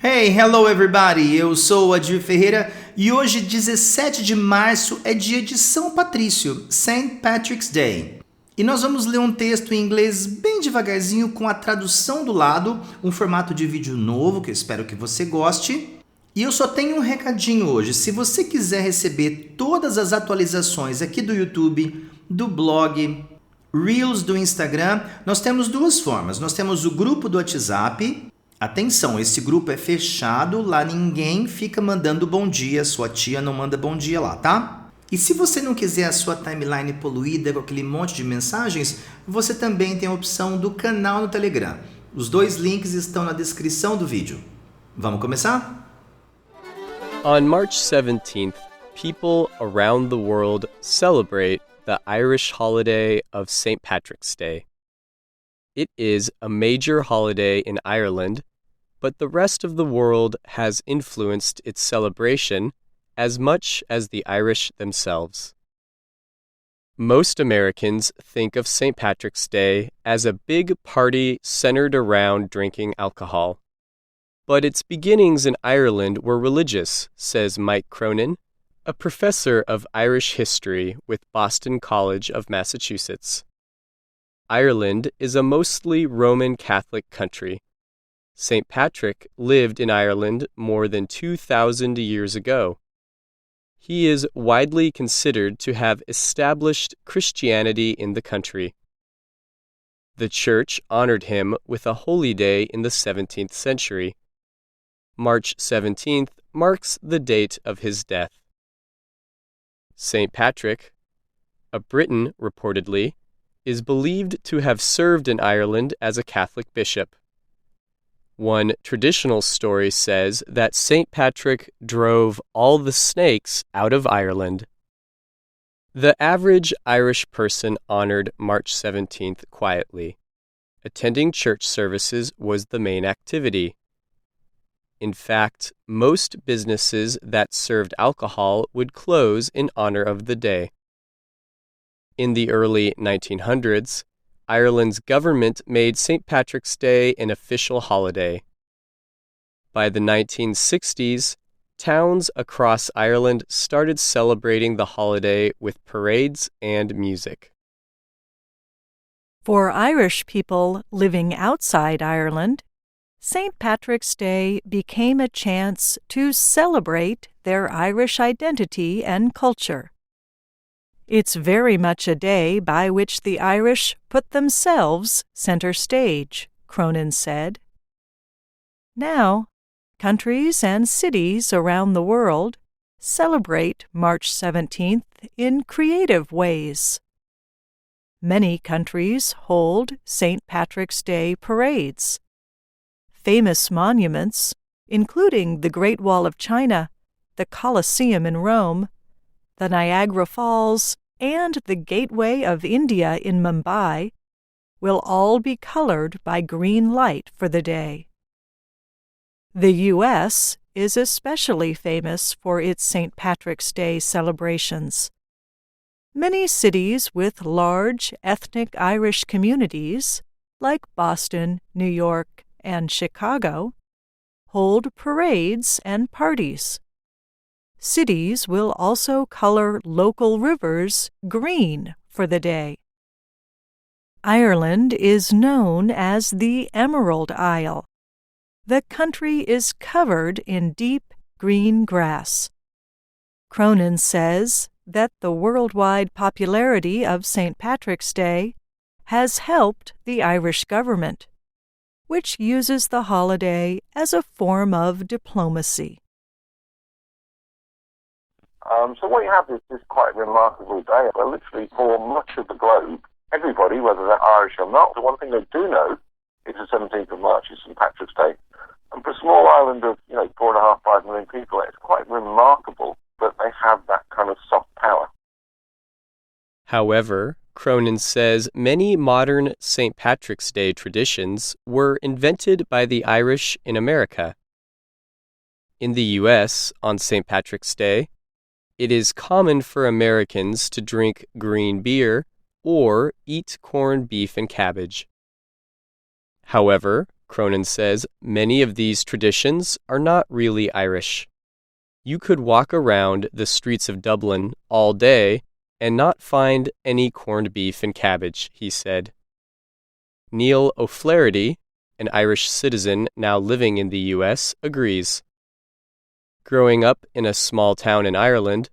Hey, hello everybody! Eu sou o Adir Ferreira e hoje, 17 de março, é dia de São Patrício, St. Patrick's Day. E nós vamos ler um texto em inglês bem devagarzinho com a tradução do lado, um formato de vídeo novo que eu espero que você goste. E eu só tenho um recadinho hoje. Se você quiser receber todas as atualizações aqui do YouTube, do blog, Reels do Instagram, nós temos duas formas. Nós temos o grupo do WhatsApp. Atenção, esse grupo é fechado, lá ninguém fica mandando bom dia, sua tia não manda bom dia lá, tá? E se você não quiser a sua timeline poluída com aquele monte de mensagens, você também tem a opção do canal no Telegram. Os dois links estão na descrição do vídeo. Vamos começar? On March 17th, people around the world celebrate the Irish holiday of St. Patrick's Day. It is a major holiday in Ireland, but the rest of the world has influenced its celebration as much as the Irish themselves. Most Americans think of St. Patrick's Day as a big party centered around drinking alcohol. But its beginnings in Ireland were religious, says Mike Cronin, a professor of Irish history with Boston College of Massachusetts. Ireland is a mostly Roman Catholic country. St. Patrick lived in Ireland more than 2,000 years ago. He is widely considered to have established Christianity in the country. The Church honored him with a holy day in the 17th century. March 17th marks the date of his death. St. Patrick, a Briton reportedly, is believed to have served in Ireland as a Catholic bishop. One traditional story says that St. Patrick drove all the snakes out of Ireland. The average Irish person honored March 17th quietly. Attending church services was the main activity. In fact, most businesses that served alcohol would close in honor of the day. In the early 1900s, Ireland's government made St. Patrick's Day an official holiday. By the 1960s, towns across Ireland started celebrating the holiday with parades and music. For Irish people living outside Ireland, St. Patrick's Day became a chance to celebrate their Irish identity and culture. It's very much a day by which the Irish put themselves center stage, Cronin said. Now, countries and cities around the world celebrate March 17th in creative ways. Many countries hold St. Patrick's Day parades. Famous monuments, including the Great Wall of China, the Colosseum in Rome, the Niagara Falls, and the Gateway of India in Mumbai, will all be colored by green light for the day. The U.S. is especially famous for its St. Patrick's Day celebrations. Many cities with large ethnic Irish communities, like Boston, New York, and Chicago, hold parades and parties. Cities will also color local rivers green for the day. Ireland is known as the Emerald Isle. The country is covered in deep green grass. Cronin says that the worldwide popularity of St. Patrick's Day has helped the Irish government, which uses the holiday as a form of diplomacy. So what you have is this quite remarkable day. Well, literally for much of the globe, everybody, whether they're Irish or not, the one thing they do know is the 17th of March is St. Patrick's Day. And for a small island of, 4.5, 5 million people, it's quite remarkable that they have that kind of soft power. However, Cronin says many modern St. Patrick's Day traditions were invented by the Irish in America. In the U.S., on St. Patrick's Day, it is common for Americans to drink green beer or eat corned beef and cabbage. However, Cronin says many of these traditions are not really Irish. You could walk around the streets of Dublin all day and not find any corned beef and cabbage, he said. Neil O'Flaherty, an Irish citizen now living in the U.S., agrees. Growing up in a small town in Ireland,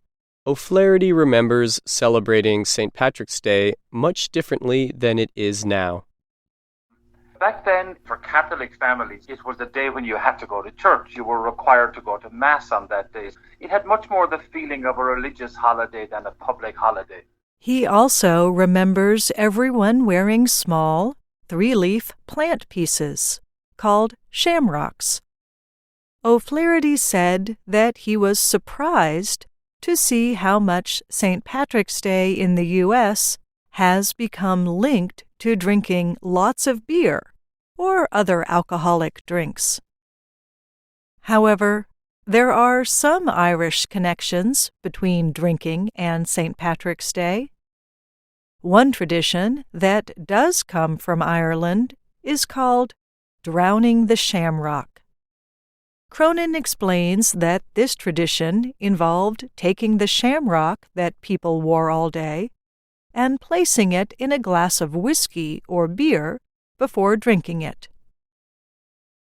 O'Flaherty remembers celebrating St. Patrick's Day much differently than it is now. Back then, for Catholic families, it was the day when you had to go to church. You were required to go to Mass on that day. It had much more the feeling of a religious holiday than a public holiday. He also remembers everyone wearing small, three-leaf plant pieces, called shamrocks. O'Flaherty said that he was surprised to see how much St. Patrick's Day in the U.S. has become linked to drinking lots of beer or other alcoholic drinks. However, there are some Irish connections between drinking and St. Patrick's Day. One tradition that does come from Ireland is called drowning the shamrock. Cronin explains that this tradition involved taking the shamrock that people wore all day and placing it in a glass of whiskey or beer before drinking it.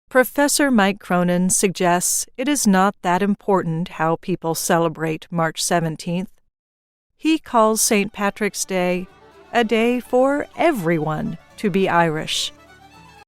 Professor Mike Cronin suggests it is not that important how people celebrate March 17th. He calls St. Patrick's Day a day for everyone to be Irish.